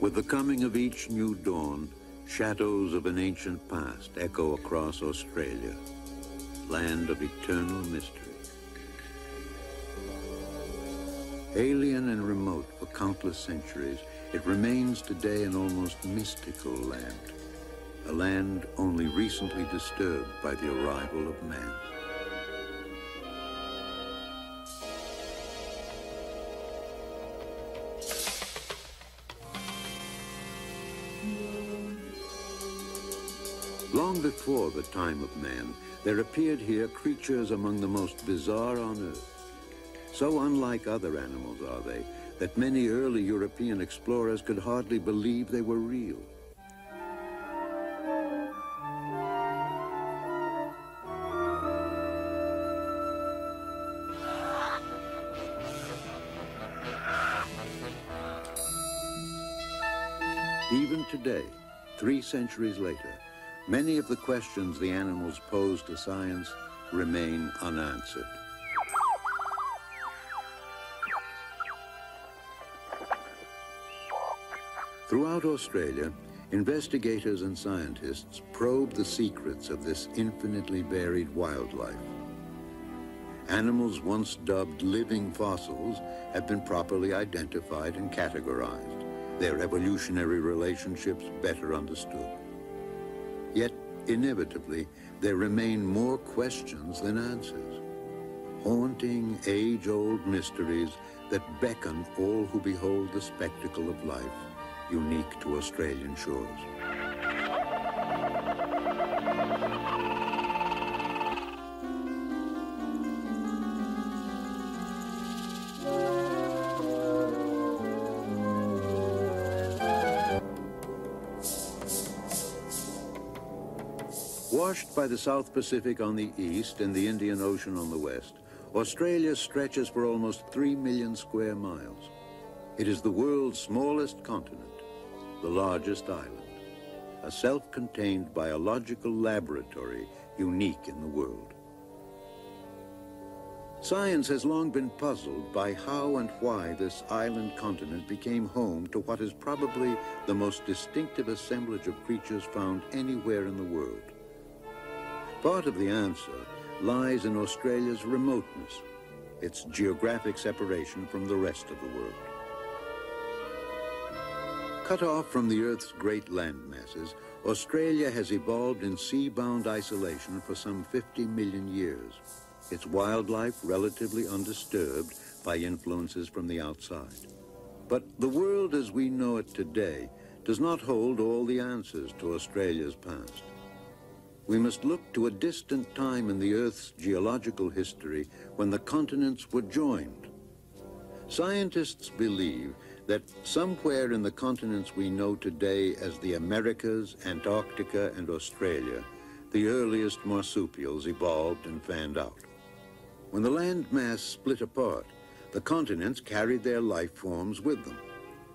With the coming of each new dawn, shadows of an ancient past echo across Australia, land of eternal mystery. Alien and remote for countless centuries, it remains today an almost mystical land, a land only recently disturbed by the arrival of man. Long before the time of man, there appeared here creatures among the most bizarre on earth. So unlike other animals are they, that many early European explorers could hardly believe they were real. Even today, 3 centuries later, many of the questions the animals pose to science remain unanswered. Throughout Australia, investigators and scientists probe the secrets of this infinitely varied wildlife. Animals once dubbed living fossils have been properly identified and categorized, their evolutionary relationships better understood. Yet, inevitably, there remain more questions than answers. Haunting, age-old mysteries that beckon all who behold the spectacle of life, unique to Australian shores. Washed by the South Pacific on the east and the Indian Ocean on the west, Australia stretches for almost 3 million square miles. It is the world's smallest continent, the largest island, a self-contained biological laboratory unique in the world. Science has long been puzzled by how and why this island continent became home to what is probably the most distinctive assemblage of creatures found anywhere in the world. Part of the answer lies in Australia's remoteness, its geographic separation from the rest of the world. Cut off from the Earth's great land masses, Australia has evolved in sea-bound isolation for some 50 million years, its wildlife relatively undisturbed by influences from the outside. But the world as we know it today does not hold all the answers to Australia's past. We must look to a distant time in the Earth's geological history when the continents were joined. Scientists believe that somewhere in the continents we know today as the Americas, Antarctica, and Australia, the earliest marsupials evolved and fanned out. When the land mass split apart, the continents carried their life forms with them.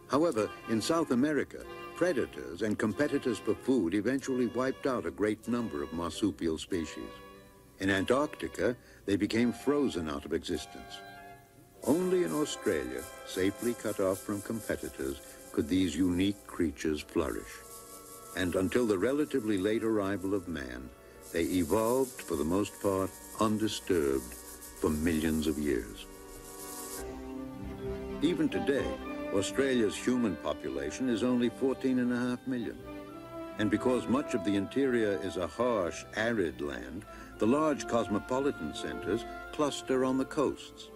However, in South America, predators and competitors for food eventually wiped out a great number of marsupial species. In Antarctica, they became frozen out of existence. Only in Australia, safely cut off from competitors, could these unique creatures flourish. And until the relatively late arrival of man, they evolved, for the most part, undisturbed for millions of years. Even today, Australia's human population is only 14.5 million. And because much of the interior is a harsh, arid land, the large cosmopolitan centers cluster on the coasts.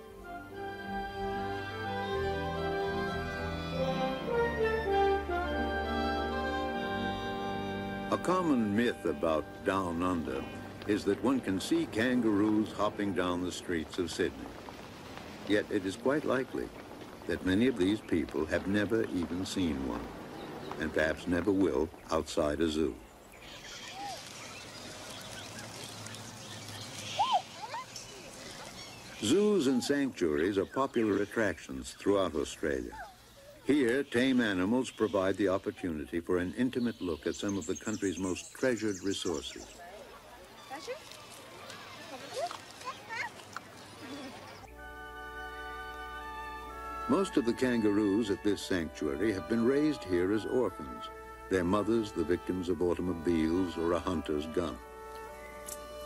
A common myth about Down Under is that one can see kangaroos hopping down the streets of Sydney. Yet it is quite likely that many of these people have never even seen one, and perhaps never will outside a zoo. Zoos and sanctuaries are popular attractions throughout Australia. Here, tame animals provide the opportunity for an intimate look at some of the country's most treasured resources. Most of the kangaroos at this sanctuary have been raised here as orphans, their mothers the victims of automobiles or a hunter's gun.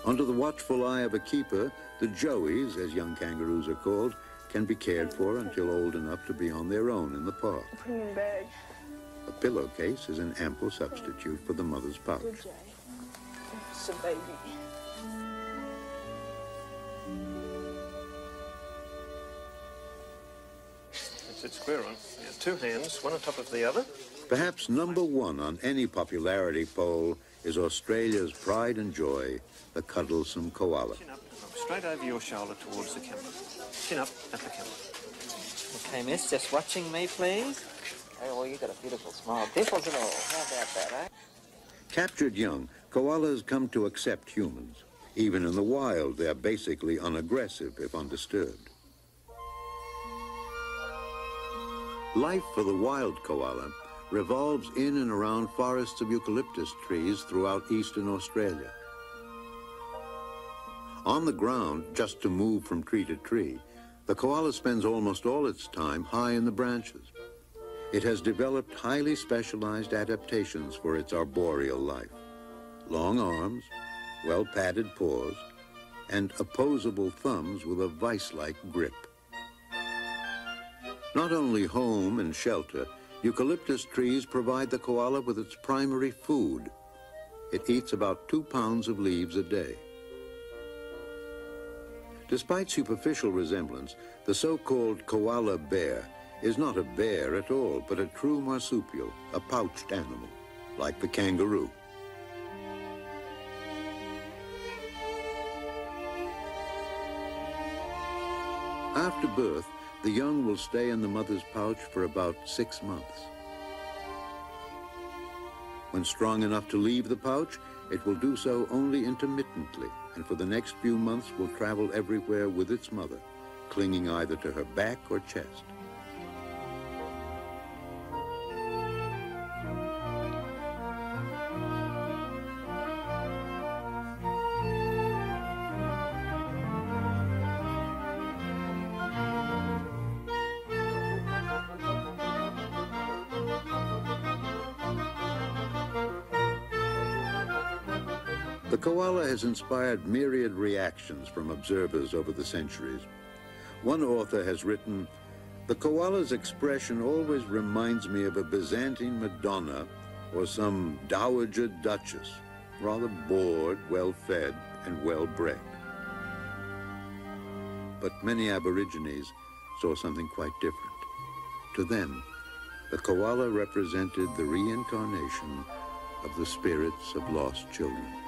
Under the watchful eye of a keeper, the joeys, as young kangaroos are called, can be cared for until old enough to be on their own in the park. Put him in the bag. A pillowcase is an ample substitute for the mother's pouch. Good, Jay. It's a baby. It's square on. Yeah, two hands, one on top of the other. Perhaps number one on any popularity poll is Australia's pride and joy, the cuddlesome koala. Chin up, straight over your shoulder towards the camera. Chin up at the camera. Okay, miss, just watching me, please. Oh, well, you got a beautiful smile. Dimples and all. How about that, eh? Captured young, koalas come to accept humans. Even in the wild, they're basically unaggressive if undisturbed. Life for the wild koala revolves in and around forests of eucalyptus trees throughout eastern Australia. On the ground, just to move from tree to tree, the koala spends almost all its time high in the branches. It has developed highly specialized adaptations for its arboreal life. Long arms, well-padded paws, and opposable thumbs with a vice-like grip. Not only home and shelter, eucalyptus trees provide the koala with its primary food. It eats about 2 pounds of leaves a day. Despite superficial resemblance, the so-called koala bear is not a bear at all, but a true marsupial, a pouched animal, like the kangaroo. After birth, the young will stay in the mother's pouch for about 6 months. When strong enough to leave the pouch, it will do so only intermittently, and for the next few months will travel everywhere with its mother, clinging either to her back or chest. The koala has inspired myriad reactions from observers over the centuries. One author has written, "The koala's expression always reminds me of a Byzantine Madonna or some dowager duchess, rather bored, well-fed, and well-bred." But many Aborigines saw something quite different. To them, the koala represented the reincarnation of the spirits of lost children.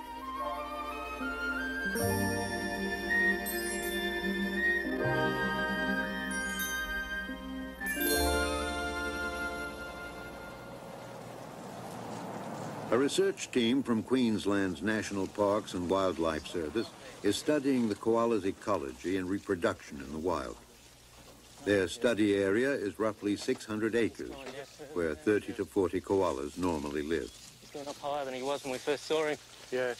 A research team from Queensland's National Parks and Wildlife Service is studying the koala's ecology and reproduction in the wild. Their study area is roughly 600 acres, where 30 to 40 koalas normally live. He's going up higher than he was when we first saw him. Yeah.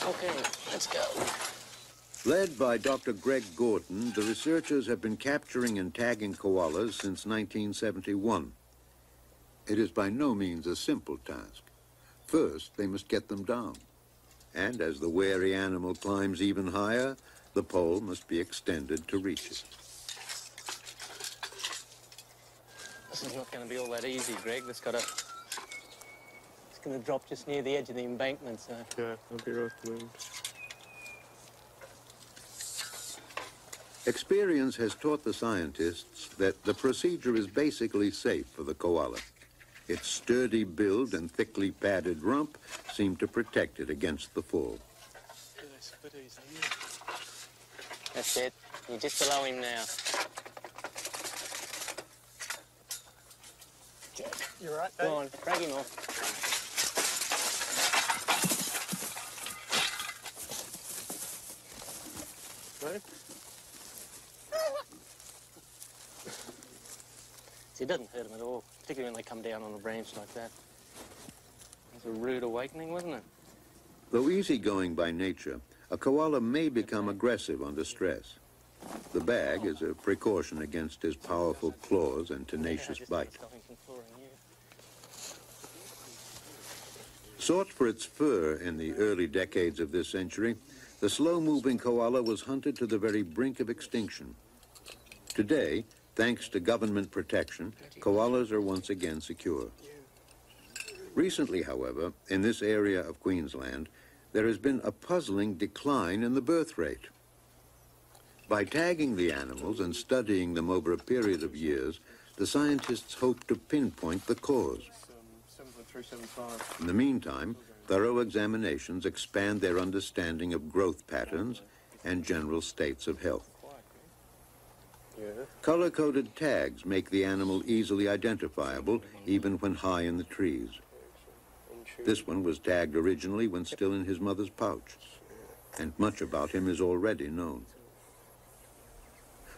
Okay, let's go. Led by Dr. Greg Gordon, the researchers have been capturing and tagging koalas since 1971. It is by no means a simple task. First, they must get them down. And as the wary animal climbs even higher, the pole must be extended to reach it. This is not going to be all that easy, Greg. It's going to drop just near the edge of the embankment, so... Yeah, I'll be right to move. Experience has taught the scientists that the procedure is basically safe for the koala. Its sturdy build and thickly padded rump seem to protect it against the fall. That's it. You're just below him now. You're right, Go on, drag him off. Right? See, it doesn't hurt him at all, particularly when they come down on a branch like that. It was a rude awakening, wasn't it? Though easygoing by nature, a koala may become aggressive under stress. The bag is a precaution against his powerful claws and tenacious bite. Sought for its fur in the early decades of this century, the slow-moving koala was hunted to the very brink of extinction. Today, thanks to government protection, koalas are once again secure. Recently, however, in this area of Queensland, there has been a puzzling decline in the birth rate. By tagging the animals and studying them over a period of years, the scientists hope to pinpoint the cause. In the meantime, thorough examinations expand their understanding of growth patterns and general states of health. Color-coded tags make the animal easily identifiable, even when high in the trees. This one was tagged originally when still in his mother's pouch, and much about him is already known.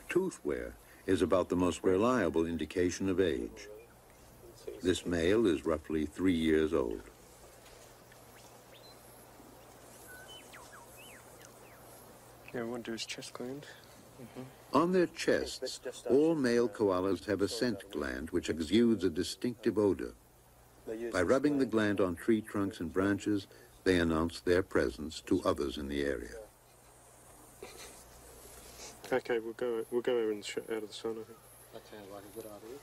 Tooth wear is about the most reliable indication of age. This male is roughly 3 years old. Yeah, we want to do his chest cleaned. On their chests, all male koalas have a scent gland which exudes a distinctive odor. By rubbing the gland on tree trunks and branches, they announce their presence to others in the area. Okay, we'll go over and out of the sun, I think. That sounds like a good idea.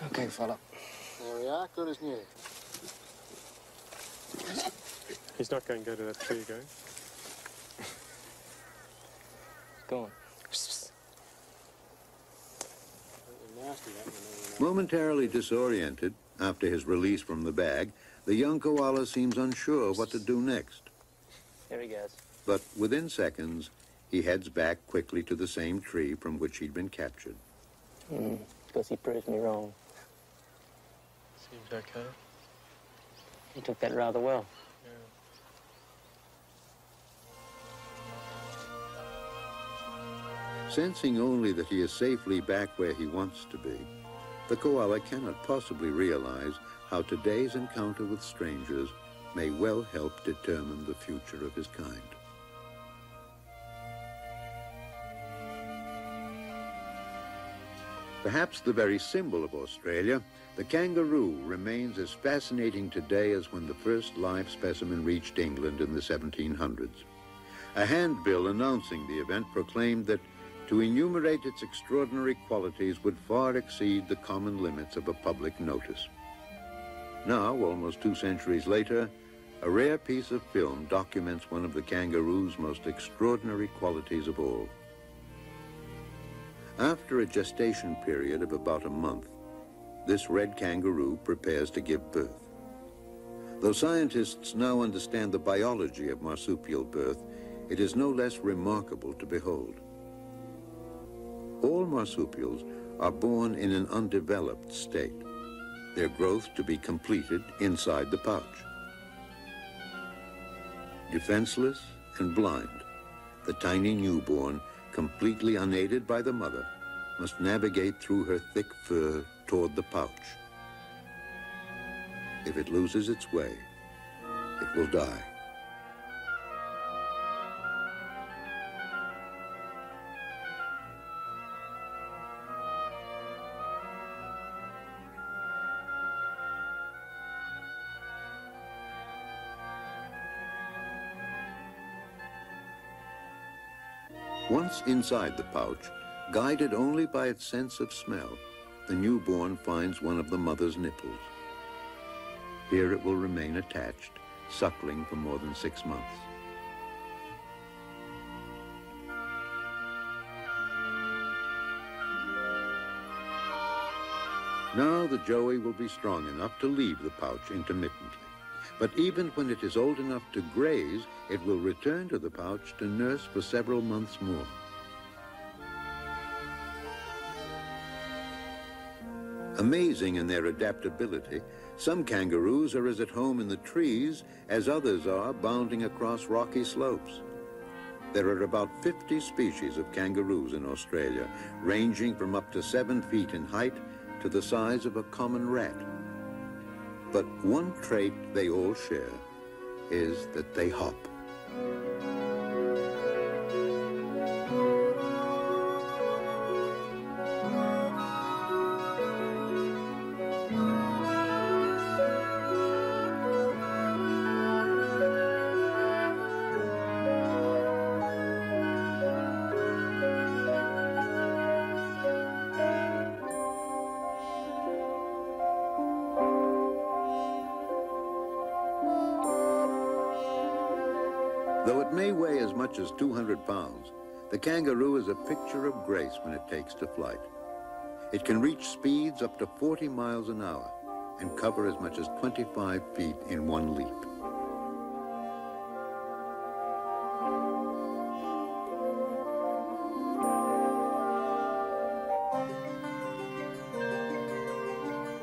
Okay, fella. There we are, good as new. He's not going to go to that tree again. Go on. Momentarily disoriented after his release from the bag, the young koala seems unsure what to do next. There he goes. But within seconds, he heads back quickly to the same tree from which he'd been captured. Because he proved me wrong. Seems okay. He took that rather well. Sensing only that he is safely back where he wants to be, the koala cannot possibly realize how today's encounter with strangers may well help determine the future of his kind. Perhaps the very symbol of Australia, the kangaroo remains as fascinating today as when the first live specimen reached England in the 1700s. A handbill announcing the event proclaimed that to enumerate its extraordinary qualities would far exceed the common limits of a public notice. Now, almost 2 centuries later, a rare piece of film documents one of the kangaroo's most extraordinary qualities of all. After a gestation period of about a month, this red kangaroo prepares to give birth. Though scientists now understand the biology of marsupial birth, it is no less remarkable to behold. All marsupials are born in an undeveloped state, their growth to be completed inside the pouch. Defenseless and blind, the tiny newborn, completely unaided by the mother, must navigate through her thick fur toward the pouch. If it loses its way, it will die. Once inside the pouch, guided only by its sense of smell, the newborn finds one of the mother's nipples. Here it will remain attached, suckling for more than 6 months. Now the joey will be strong enough to leave the pouch intermittently. But even when it is old enough to graze, it will return to the pouch to nurse for several months more. Amazing in their adaptability, some kangaroos are as at home in the trees as others are bounding across rocky slopes. There are about 50 species of kangaroos in Australia, ranging from up to 7 feet in height to the size of a common rat. But one trait they all share is that they hop. Though it may weigh as much as 200 pounds, the kangaroo is a picture of grace when it takes to flight. It can reach speeds up to 40 miles an hour and cover as much as 25 feet in one leap.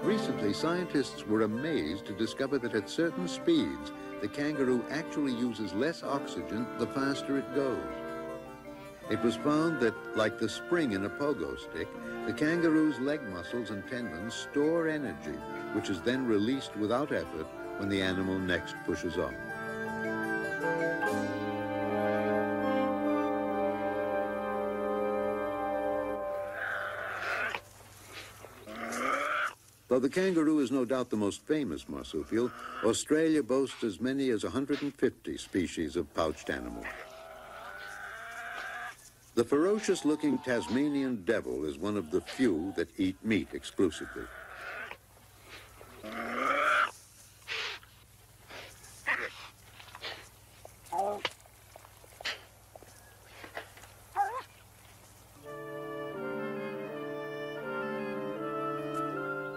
Recently, scientists were amazed to discover that at certain speeds, the kangaroo actually uses less oxygen the faster it goes. It was found that, like the spring in a pogo stick, the kangaroo's leg muscles and tendons store energy, which is then released without effort when the animal next pushes off. Though the kangaroo is no doubt the most famous marsupial, Australia boasts as many as 150 species of pouched animals. The ferocious-looking Tasmanian devil is one of the few that eat meat exclusively.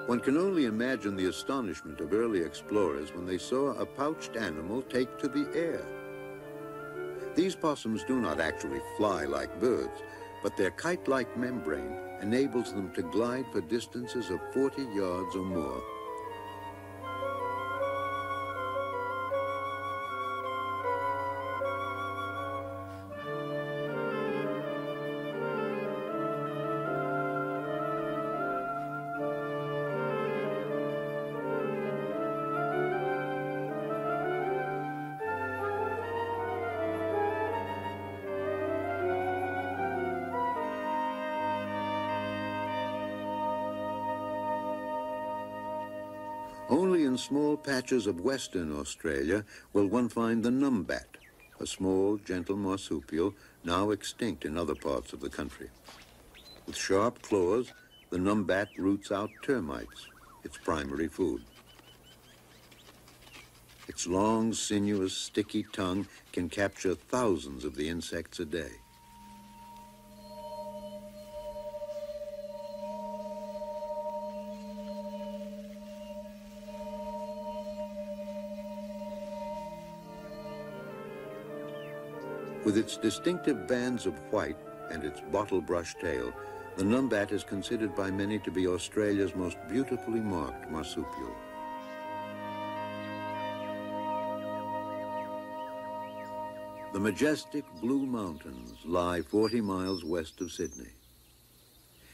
One can only imagine the astonishment of early explorers when they saw a pouched animal take to the air. These possums do not actually fly like birds, but their kite-like membrane enables them to glide for distances of 40 yards or more. Only in small patches of Western Australia will one find the numbat, a small, gentle marsupial now extinct in other parts of the country. With sharp claws, the numbat roots out termites, its primary food. Its long, sinuous, sticky tongue can capture thousands of the insects a day. With its distinctive bands of white and its bottle-brush tail, the numbat is considered by many to be Australia's most beautifully marked marsupial. The majestic Blue Mountains lie 40 miles west of Sydney.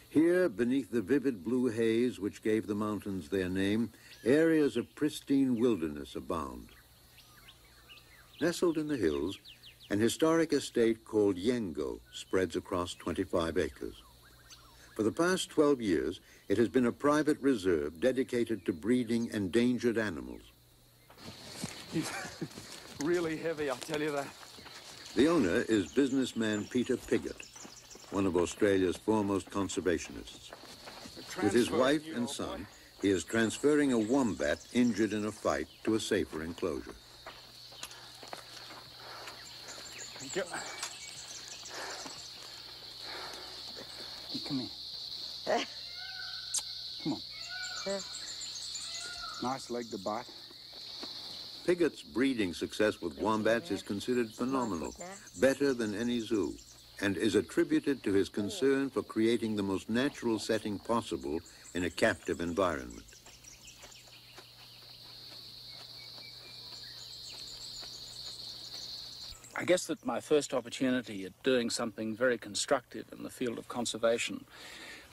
Here, beneath the vivid blue haze which gave the mountains their name, areas of pristine wilderness abound. Nestled in the hills, an historic estate called Yengo spreads across 25 acres. For the past 12 years, it has been a private reserve dedicated to breeding endangered animals. He's really heavy, I'll tell you that. The owner is businessman Peter Piggott, one of Australia's foremost conservationists. With his wife and son, he is transferring a wombat injured in a fight to a safer enclosure. Thank you. Come here. Come on. Nice leg to bite. Piggott's breeding success with wombats is considered phenomenal, better than any zoo, and is attributed to his concern for creating the most natural setting possible in a captive environment. I guess that my first opportunity at doing something very constructive in the field of conservation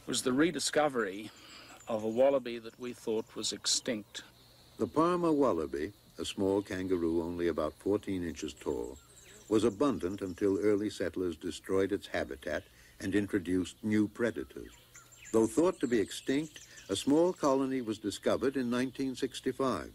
was the rediscovery of a wallaby that we thought was extinct. The Parma wallaby, a small kangaroo only about 14 inches tall, was abundant until early settlers destroyed its habitat and introduced new predators. Though thought to be extinct, a small colony was discovered in 1965.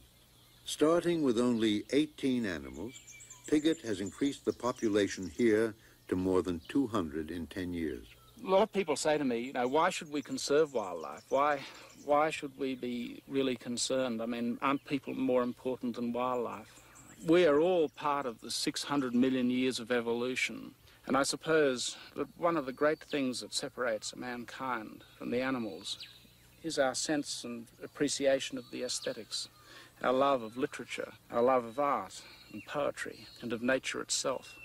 Starting with only 18 animals, Piggott has increased the population here to more than 200 in 10 years. A lot of people say to me, you know, why should we conserve wildlife? Why should we be really concerned? I mean, aren't people more important than wildlife? We are all part of the 600 million years of evolution. And I suppose that one of the great things that separates mankind from the animals is our sense and appreciation of the aesthetics, our love of literature, our love of art and poetry and of nature itself.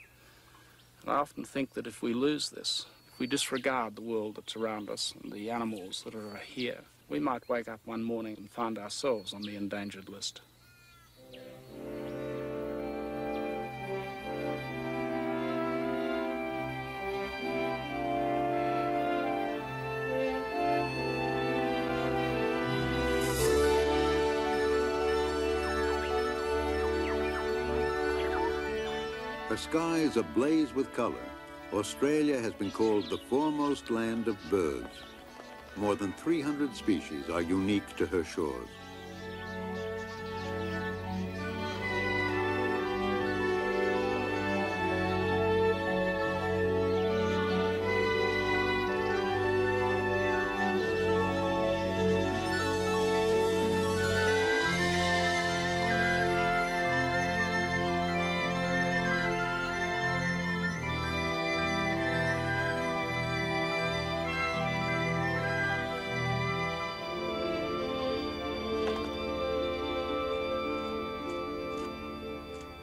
And I often think that if we lose this, if we disregard the world that's around us and the animals that are here, we might wake up one morning and find ourselves on the endangered list. Her skies ablaze with color. Australia has been called the foremost land of birds. More than 300 species are unique to her shores.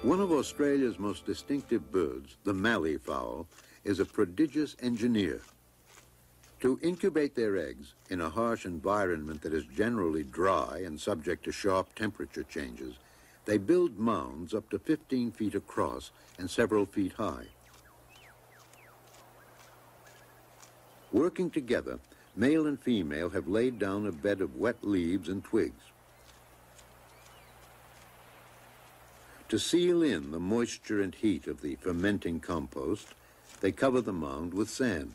One of Australia's most distinctive birds, the mallee fowl, is a prodigious engineer. To incubate their eggs in a harsh environment that is generally dry and subject to sharp temperature changes, they build mounds up to 15 feet across and several feet high. Working together, male and female have laid down a bed of wet leaves and twigs. To seal in the moisture and heat of the fermenting compost, they cover the mound with sand.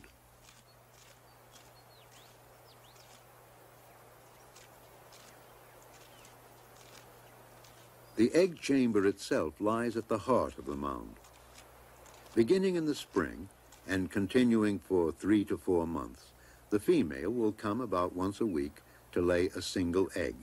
The egg chamber itself lies at the heart of the mound. Beginning in the spring and continuing for 3 to 4 months, the female will come about once a week to lay a single egg.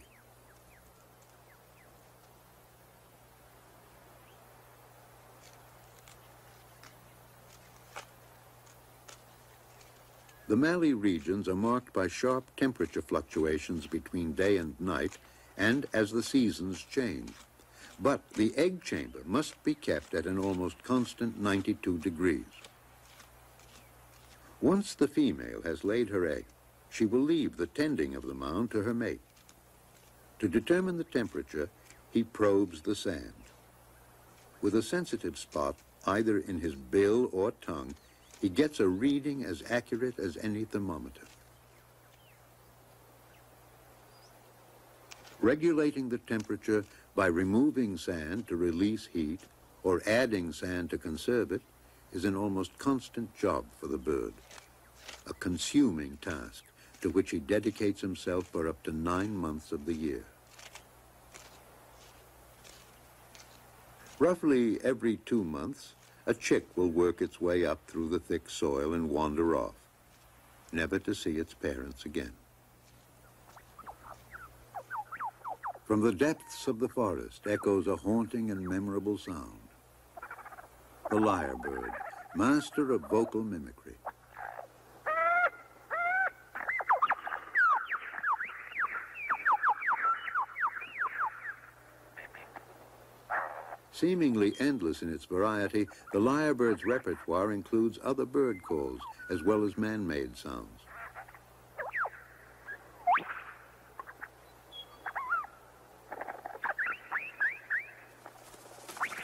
The mallee regions are marked by sharp temperature fluctuations between day and night and as the seasons change. But the egg chamber must be kept at an almost constant 92 degrees. Once the female has laid her egg, she will leave the tending of the mound to her mate. To determine the temperature, he probes the sand. With a sensitive spot, either in his bill or tongue, he gets a reading as accurate as any thermometer. Regulating the temperature by removing sand to release heat or adding sand to conserve it is an almost constant job for the bird, a consuming task to which he dedicates himself for up to 9 months of the year. Roughly every 2 months, a chick will work its way up through the thick soil and wander off, never to see its parents again. From the depths of the forest echoes a haunting and memorable sound. The lyrebird, master of vocal mimicry. Seemingly endless in its variety, the lyrebird's repertoire includes other bird calls as well as man-made sounds.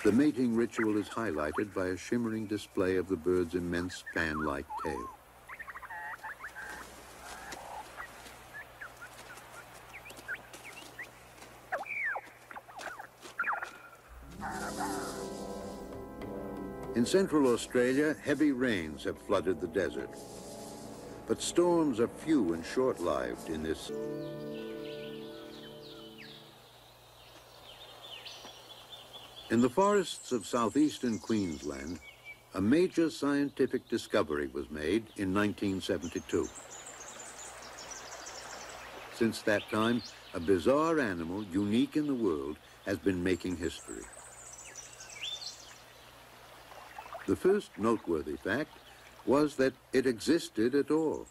The mating ritual is highlighted by a shimmering display of the bird's immense fan-like tail. In central Australia, heavy rains have flooded the desert. But storms are few and short-lived in this. In the forests of southeastern Queensland, a major scientific discovery was made in 1972. Since that time, a bizarre animal, unique in the world, has been making history. The first noteworthy fact was that it existed at all.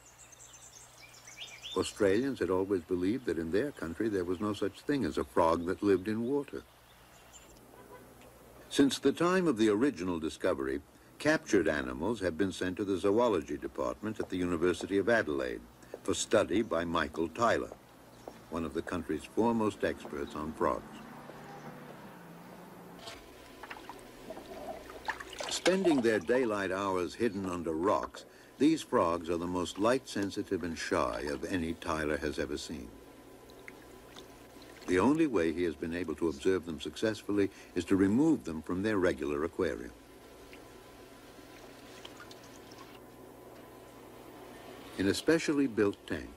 Australians had always believed that in their country there was no such thing as a frog that lived in water. Since the time of the original discovery, captured animals have been sent to the zoology department at the University of Adelaide for study by Michael Tyler, one of the country's foremost experts on frogs. Spending their daylight hours hidden under rocks, these frogs are the most light-sensitive and shy of any Tyler has ever seen. The only way he has been able to observe them successfully is to remove them from their regular aquarium. In a specially built tank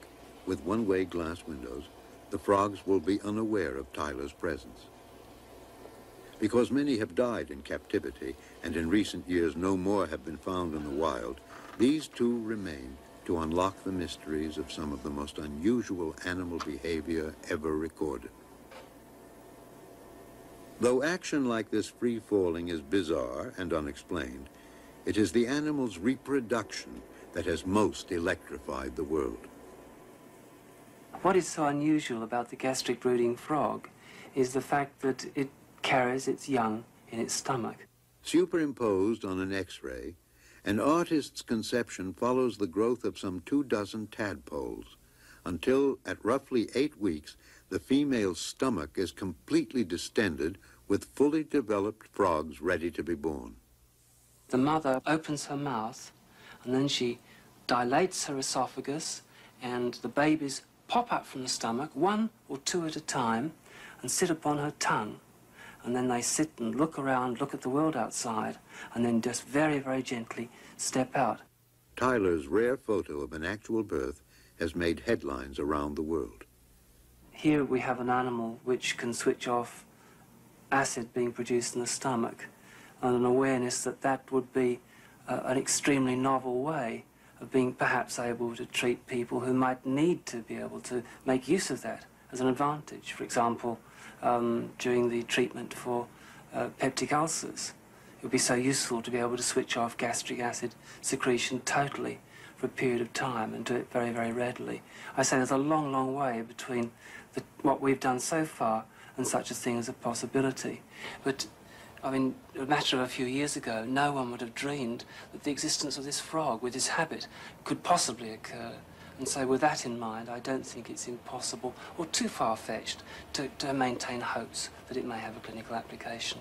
with one-way glass windows, the frogs will be unaware of Tyler's presence. Because many have died in captivity, and in recent years no more have been found in the wild, these two remain to unlock the mysteries of some of the most unusual animal behavior ever recorded. Though action like this free-falling is bizarre and unexplained, it is the animal's reproduction that has most electrified the world. What is so unusual about the gastric brooding frog is the fact that it carries its young in its stomach. Superimposed on an X-ray, an artist's conception follows the growth of some 24 tadpoles until, at roughly 8 weeks, the female's stomach is completely distended with fully developed frogs ready to be born. The mother opens her mouth and then she dilates her esophagus and the babies pop up from the stomach, 1 or 2 at a time, and sit upon her tongue. And then they sit and look around, look at the world outside, and then just very, very gently step out. Tyler's rare photo of an actual birth has made headlines around the world. Here we have an animal which can switch off acid being produced in the stomach, and an awareness that that would be an extremely novel way of being perhaps able to treat people who might need to be able to make use of that as an advantage. For example, during the treatment for peptic ulcers. It would be so useful to be able to switch off gastric acid secretion totally for a period of time and do it very, very readily. I say there's a long, long way between what we've done so far and such a thing as a possibility. But, I mean, a matter of a few years ago, no one would have dreamed that the existence of this frog with this habit could possibly occur. And so with that in mind, I don't think it's impossible or too far-fetched to maintain hopes that it may have a clinical application.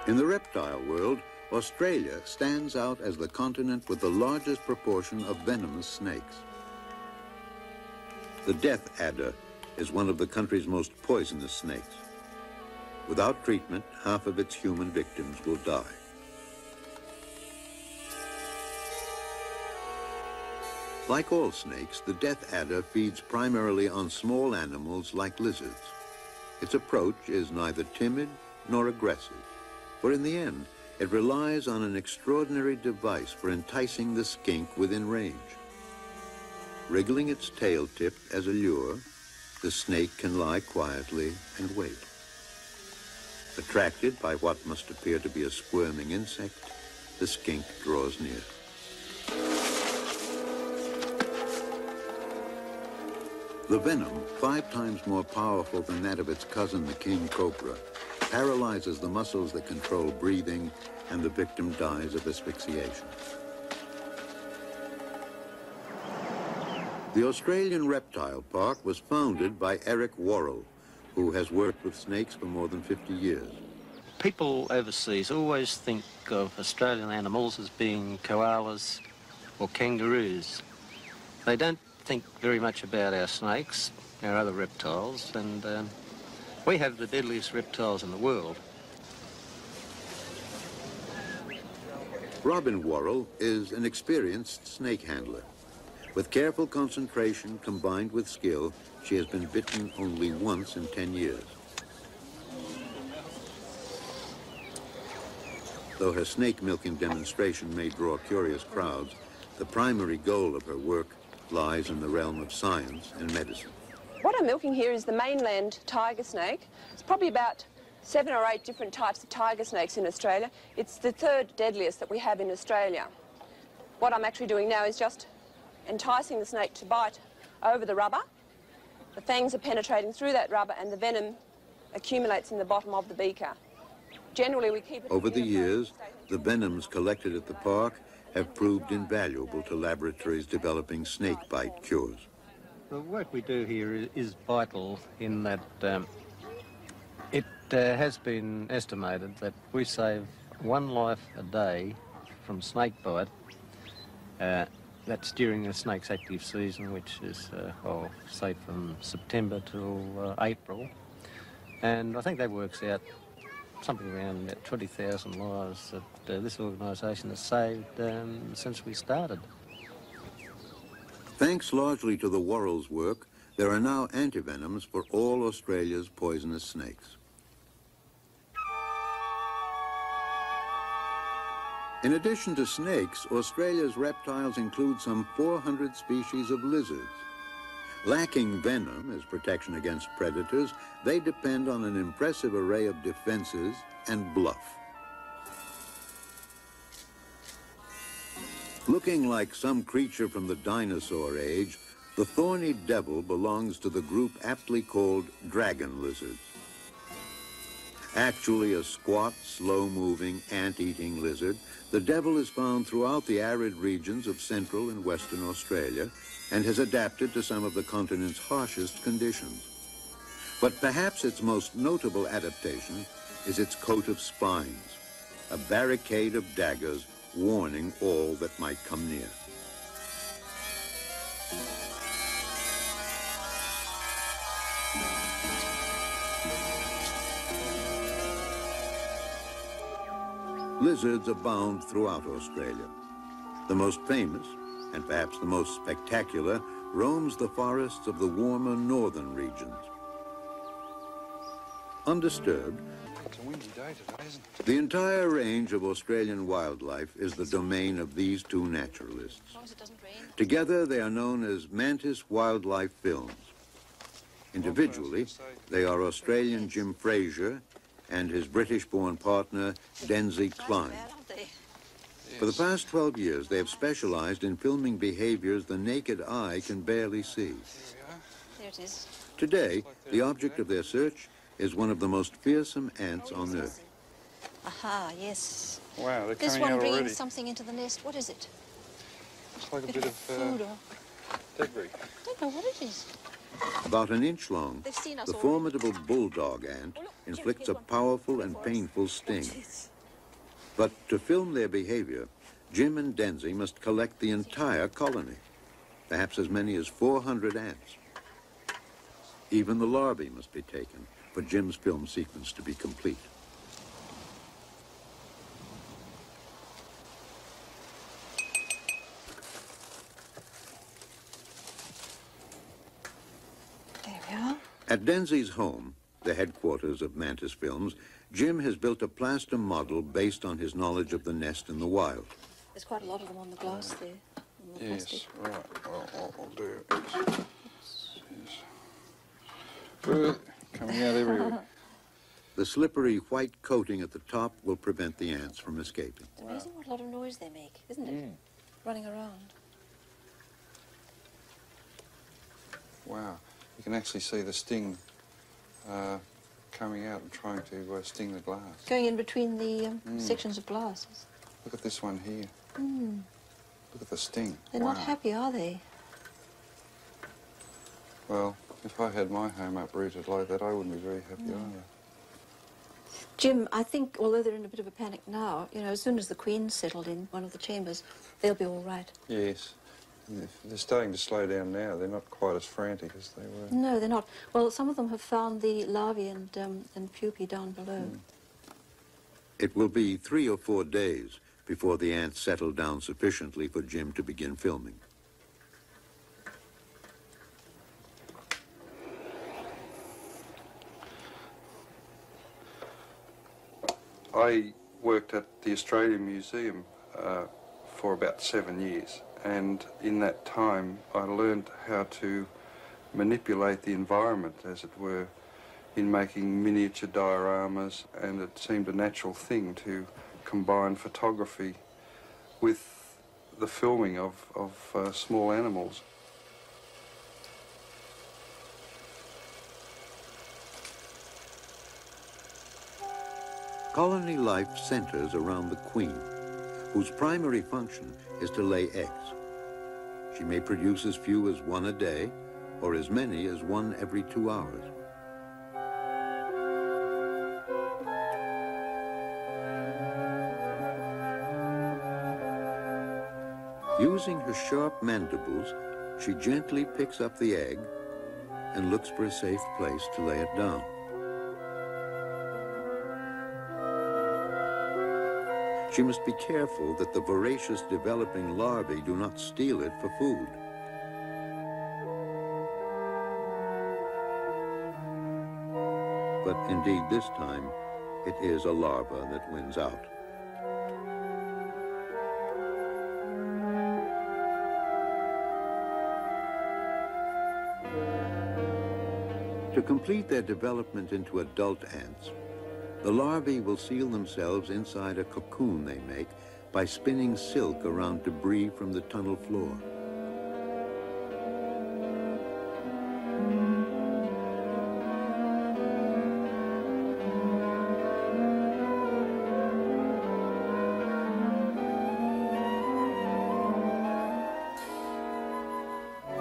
In the reptile world, Australia stands out as the continent with the largest proportion of venomous snakes. The death adder is one of the country's most poisonous snakes. Without treatment, half of its human victims will die. Like all snakes, the death adder feeds primarily on small animals like lizards. Its approach is neither timid nor aggressive, for in the end, it relies on an extraordinary device for enticing the skink within range. Wriggling its tail tip as a lure, the snake can lie quietly and wait. Attracted by what must appear to be a squirming insect, the skink draws near. The venom, 5 times more powerful than that of its cousin, the king cobra, paralyzes the muscles that control breathing, and the victim dies of asphyxiation. The Australian Reptile Park was founded by Eric Worrell, who has worked with snakes for more than 50 years. People overseas always think of Australian animals as being koalas or kangaroos. They don't think very much about our snakes, our other reptiles, and we have the deadliest reptiles in the world. Robin Worrell is an experienced snake handler. With careful concentration combined with skill, she has been bitten only once in 10 years. Though her snake milking demonstration may draw curious crowds, the primary goal of her work lies in the realm of science and medicine. What I'm milking here is the mainland tiger snake. It's probably about 7 or 8 different types of tiger snakes in Australia. It's the 3rd deadliest that we have in Australia. What I'm actually doing now is just enticing the snake to bite over the rubber. The fangs are penetrating through that rubber and the venom accumulates in the bottom of the beaker. Generally, we keep it... Over the years, the venoms collected at the park have proved invaluable to laboratories developing snake bite cures. The work we do here is vital in that it has been estimated that we save 1 life a day from snake bite. That's during the snake's active season, which is, say, from September till April. And I think that works out something around 20,000 lives that this organisation has saved since we started. Thanks largely to the Worrell's work, there are now antivenoms for all Australia's poisonous snakes. In addition to snakes, Australia's reptiles include some 400 species of lizards. Lacking venom as protection against predators, they depend on an impressive array of defenses and bluff. Looking like some creature from the dinosaur age, the thorny devil belongs to the group aptly called dragon lizards. Actually a squat, slow-moving, ant-eating lizard, the devil is found throughout the arid regions of central and western Australia and has adapted to some of the continent's harshest conditions. But perhaps its most notable adaptation is its coat of spines, a barricade of daggers warning all that might come near. Lizards abound throughout Australia. The most famous, and perhaps the most spectacular, roams the forests of the warmer northern regions. Undisturbed, It's a windy day today, isn't it? the entire range of Australian wildlife is the domain of these two naturalists. As long as it doesn't rain. Together, they are known as Mantis Wildlife Films. Individually, they are Australian Jim Fraser and his British-born partner, Denzi Klein. Well, aren't they? For the past 12 years, they have specialized in filming behaviors the naked eye can barely see. There it is. Today, the object of their search is one of the most fearsome ants on Earth. Aha, yes. Wow, they're This coming one out bringing already. something into the nest. What is it? It's like a bit of food or... debris. I don't know what it is. About an inch long, They've seen us the already. formidable bulldog ant inflicts a powerful and painful sting. But to film their behavior, Jim and Denzi must collect the entire colony, perhaps as many as 400 ants. Even the larvae must be taken for Jim's film sequence to be complete. There we are. At Denzi's home, the headquarters of Mantis Films, Jim has built a plaster model based on his knowledge of the nest in the wild. There's quite a lot of them on the glass there. On the Yes, plastic. right. Well, I'll do it. Yes. Coming out everywhere. The slippery white coating at the top will prevent the ants from escaping. It's amazing what a lot of noise they make, isn't it? Running around. Wow. You can actually see the sting coming out and trying to sting the glass. Going in between the sections of glasses. Look at this one here. Look at the sting. They're wow. not happy, are they? Well, if I had my home uprooted like that, I wouldn't be very happy either. Jim, I think, although they're in a bit of a panic now, you know, as soon as the Queen's settled in one of the chambers, they'll be all right. Yes. They're starting to slow down now. They're not quite as frantic as they were. No, they're not. Well, some of them have found the larvae and pupae down below. It will be 3 or 4 days before the ants settle down sufficiently for Jim to begin filming. I worked at the Australian Museum for about 7 years, and in that time I learned how to manipulate the environment, as it were, in making miniature dioramas, and it seemed a natural thing to combine photography with the filming of small animals. Colony life centers around the queen, whose primary function is to lay eggs. She may produce as few as 1 a day, or as many as 1 every 2 hours. Using her sharp mandibles, she gently picks up the egg and looks for a safe place to lay it down. She must be careful that the voracious developing larvae do not steal it for food. But indeed this time, it is a larva that wins out. To complete their development into adult ants, the larvae will seal themselves inside a cocoon they make by spinning silk around debris from the tunnel floor.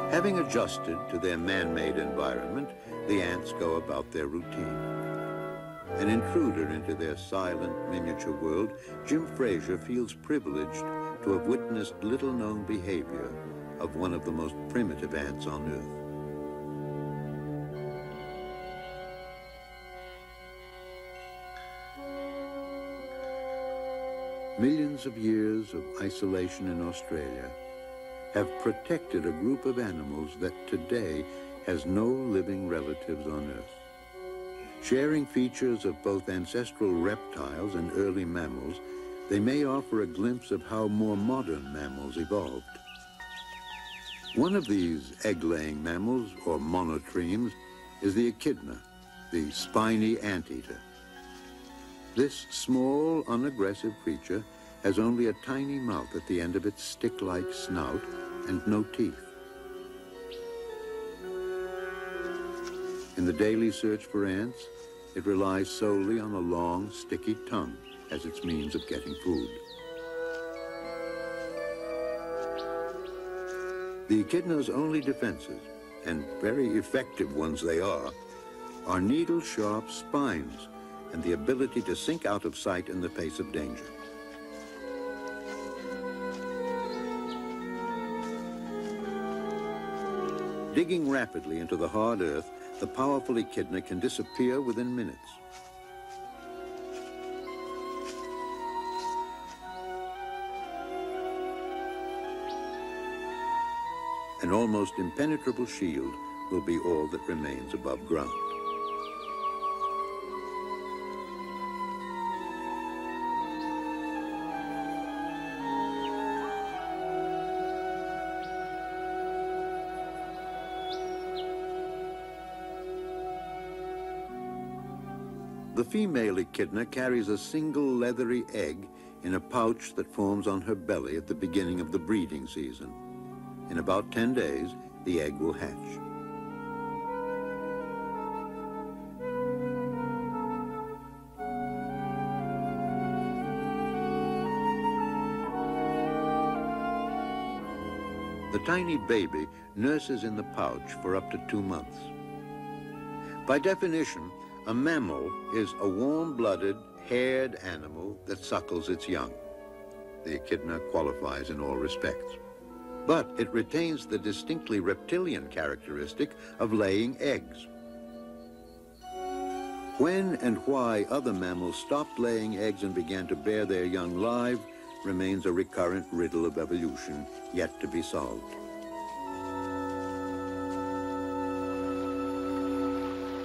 Having adjusted to their man-made environment, the ants go about their routine. An intruder into their silent, miniature world, Jim Fraser feels privileged to have witnessed little-known behavior of one of the most primitive ants on Earth. Millions of years of isolation in Australia have protected a group of animals that today has no living relatives on Earth. Sharing features of both ancestral reptiles and early mammals, they may offer a glimpse of how more modern mammals evolved. One of these egg-laying mammals, or monotremes, is the echidna, the spiny anteater. This small, unaggressive creature has only a tiny mouth at the end of its stick-like snout and no teeth. In the daily search for ants, it relies solely on a long, sticky tongue as its means of getting food. The echidna's only defenses, and very effective ones they are needle-sharp spines and the ability to sink out of sight in the face of danger. Digging rapidly into the hard earth, the powerful echidna can disappear within minutes. An almost impenetrable shield will be all that remains above ground. The female echidna carries a single leathery egg in a pouch that forms on her belly at the beginning of the breeding season. In about 10 days, the egg will hatch. The tiny baby nurses in the pouch for up to 2 months. By definition, a mammal is a warm-blooded, haired animal that suckles its young. The echidna qualifies in all respects. But it retains the distinctly reptilian characteristic of laying eggs. When and why other mammals stopped laying eggs and began to bear their young live remains a recurrent riddle of evolution yet to be solved.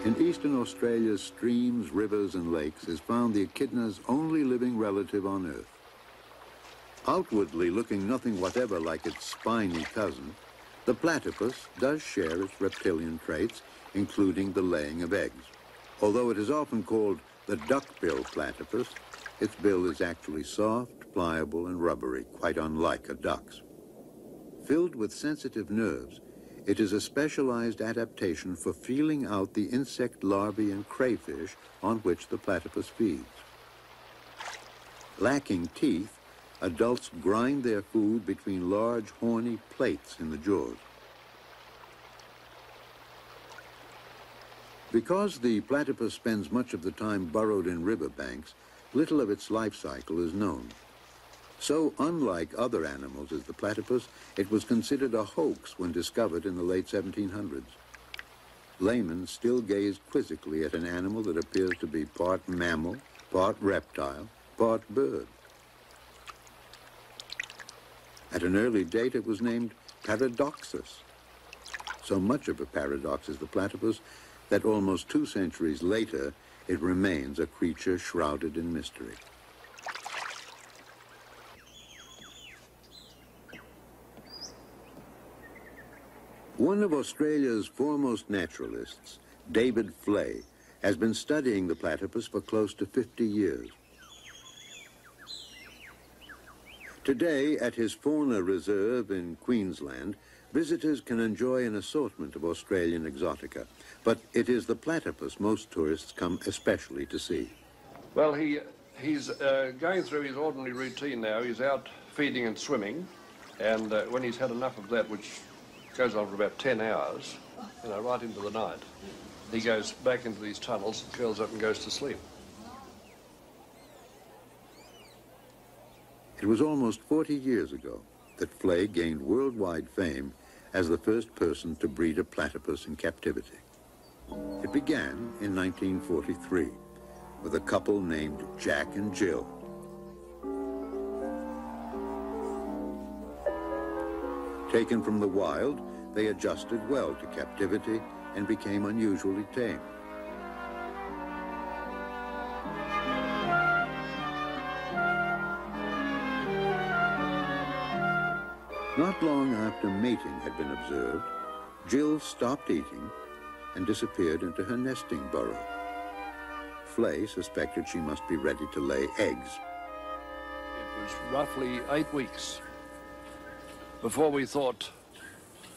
In eastern Australia's streams, rivers, and lakes is found the echidna's only living relative on Earth. Outwardly looking nothing whatever like its spiny cousin, the platypus does share its reptilian traits, including the laying of eggs. Although it is often called the duck-bill platypus, its bill is actually soft, pliable, and rubbery, quite unlike a duck's. Filled with sensitive nerves, it is a specialized adaptation for feeling out the insect larvae and crayfish on which the platypus feeds. Lacking teeth, adults grind their food between large horny plates in the jaws. Because the platypus spends much of the time burrowed in riverbanks, little of its life cycle is known. So unlike other animals as the platypus, it was considered a hoax when discovered in the late 1700s. Laymen still gaze quizzically at an animal that appears to be part mammal, part reptile, part bird. At an early date, it was named Paradoxus. So much of a paradox is the platypus that almost 2 centuries later, it remains a creature shrouded in mystery. One of Australia's foremost naturalists, David Flay, has been studying the platypus for close to 50 years. Today, at his fauna reserve in Queensland, visitors can enjoy an assortment of Australian exotica, but it is the platypus most tourists come especially to see. Well, he's going through his ordinary routine now. He's out feeding and swimming, and when he's had enough of that, which goes on for about 10 hours, you know, right into the night, he goes back into these tunnels, curls up and goes to sleep. It was almost 40 years ago that Flay gained worldwide fame as the first person to breed a platypus in captivity. It began in 1943 with a couple named Jack and Jill. Taken from the wild, they adjusted well to captivity and became unusually tame. Not long after mating had been observed, Jill stopped eating and disappeared into her nesting burrow. Flay suspected she must be ready to lay eggs. It was roughly 8 weeks before we thought,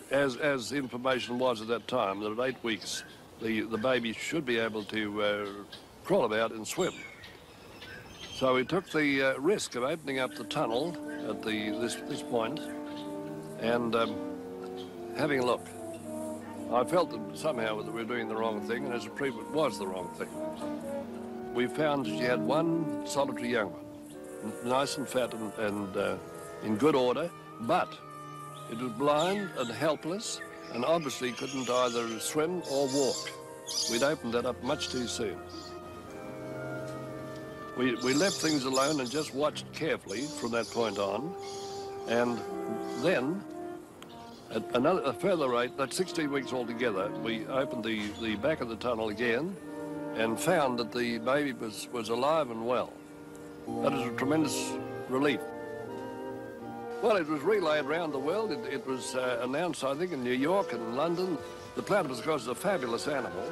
as information was at that time, that at 8 weeks the baby should be able to crawl about and swim. So we took the risk of opening up the tunnel at this point and having a look. I felt that somehow that we were doing the wrong thing, and as it proved, it was the wrong thing. We found that she had one solitary young one, nice and fat and in good order, but it was blind and helpless and obviously couldn't either swim or walk. We'd opened that up much too soon. We left things alone and just watched carefully from that point on, and then at a further rate, that's 16 weeks altogether, we opened the back of the tunnel again and found that the baby was alive and well. That was a tremendous relief. Well, it was relayed around the world. It was announced, I think, in New York and London. The platypus, of course, is a fabulous animal.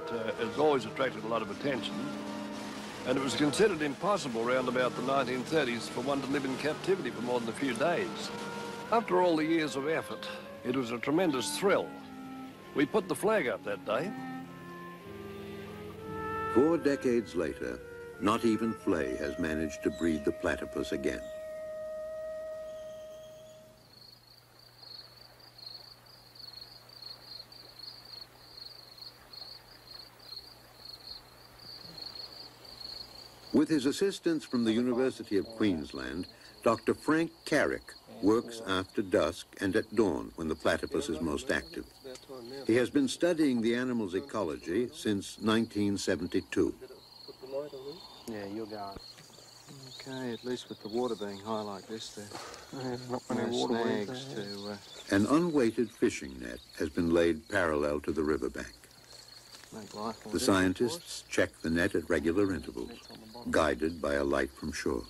It has always attracted a lot of attention. And it was considered impossible around about the 1930s for one to live in captivity for more than a few days. After all the years of effort, it was a tremendous thrill. We put the flag up that day. 4 decades later, not even Flay has managed to breed the platypus again. With his assistance from the University of Queensland, Dr. Frank Carrick works after dusk and at dawn when the platypus is most active. He has been studying the animal's ecology since 1972. Yeah, you're going. Okay, at least with the water being high like this, there's not many snags to... An unweighted fishing net has been laid parallel to the riverbank. make life more The scientists check the net at regular intervals, guided by a light from shore.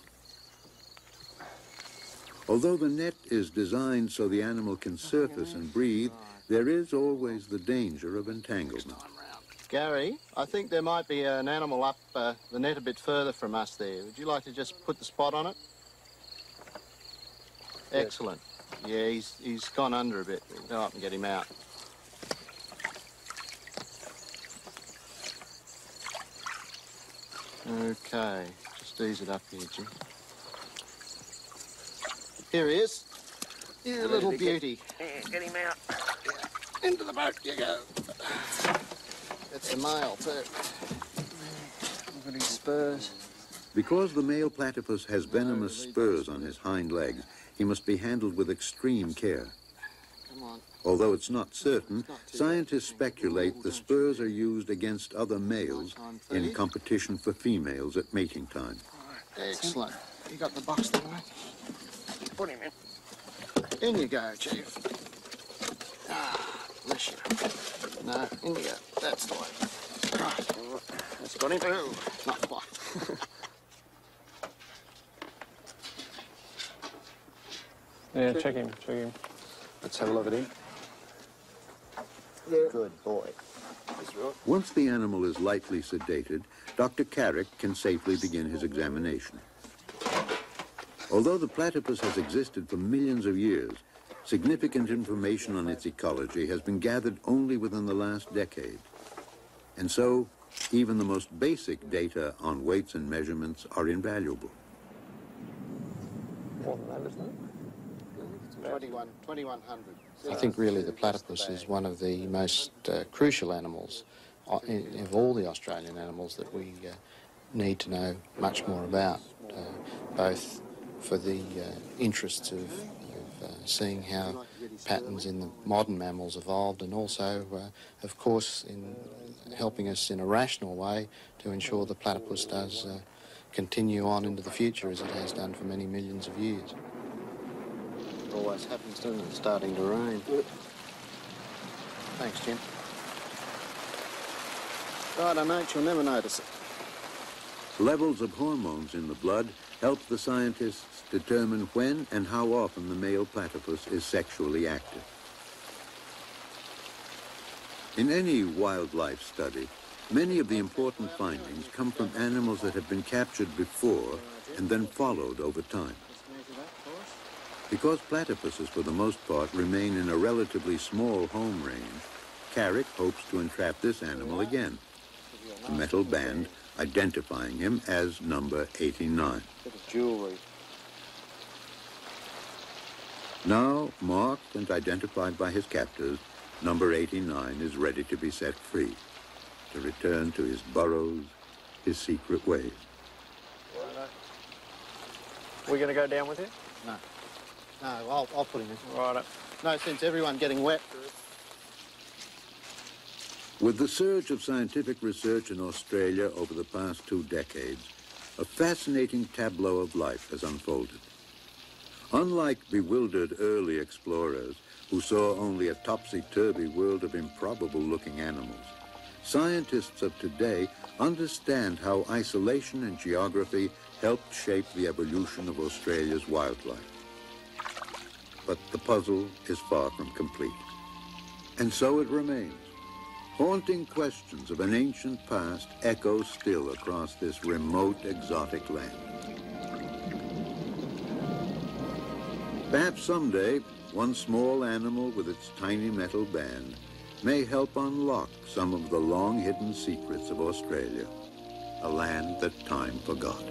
Although the net is designed so the animal can surface and breathe, there is always the danger of entanglement. Gary, I think there might be an animal up the net a bit further from us there. Would you like to just put the spot on it? Excellent. Yeah, he's gone under a bit. We'll go up and get him out. Okay, just ease it up here, Jim. Here he is. You little beauty. Get him out. Yeah. Into the boat you go. That's the male too. Look at his spurs. Because the male platypus has venomous spurs on his hind legs, he must be handled with extreme care. Come on. Although it's not certain, scientists speculate the spurs are used against other males in competition for females at mating time. Excellent. You got the box there, mate? Put him in. In you go, Chief. Ah, bless you. No, in you go. That's the way. Right. That's got him too. Not quite. Yeah, check him, check him. Let's have a look at him. Good boy. Once the animal is lightly sedated, Dr. Carrick can safely begin his examination. Although the platypus has existed for millions of years, significant information on its ecology has been gathered only within the last decade. And so, even the most basic data on weights and measurements are invaluable. More than that, isn't it? 2100. I think really the platypus is one of the most crucial animals of all the Australian animals that we need to know much more about, both for the interests of seeing how patterns in the modern mammals evolved, and also, of course, in helping us in a rational way to ensure the platypus does continue on into the future as it has done for many millions of years. It always happens, doesn't it? It's starting to rain. Thanks, Jim. Righto, mate, you'll never notice it. Levels of hormones in the blood help the scientists determine when and how often the male platypus is sexually active. In any wildlife study, many of the important findings come from animals that have been captured before and then followed over time. Because platypuses, for the most part, remain in a relatively small home range, Carrick hopes to entrap this animal again. A metal band identifying him as number 89. Bit of jewellery. Now marked and identified by his captors, number 89 is ready to be set free, to return to his burrows, his secret ways. We're going to go down with it? No. No, I'll put him in. Right. No sense everyone getting wet. With the surge of scientific research in Australia over the past 2 decades, a fascinating tableau of life has unfolded. Unlike bewildered early explorers who saw only a topsy-turvy world of improbable-looking animals, scientists of today understand how isolation and geography helped shape the evolution of Australia's wildlife. But the puzzle is far from complete. And so it remains. Haunting questions of an ancient past echo still across this remote, exotic land. Perhaps someday, one small animal with its tiny metal band may help unlock some of the long-hidden secrets of Australia, a land that time forgot.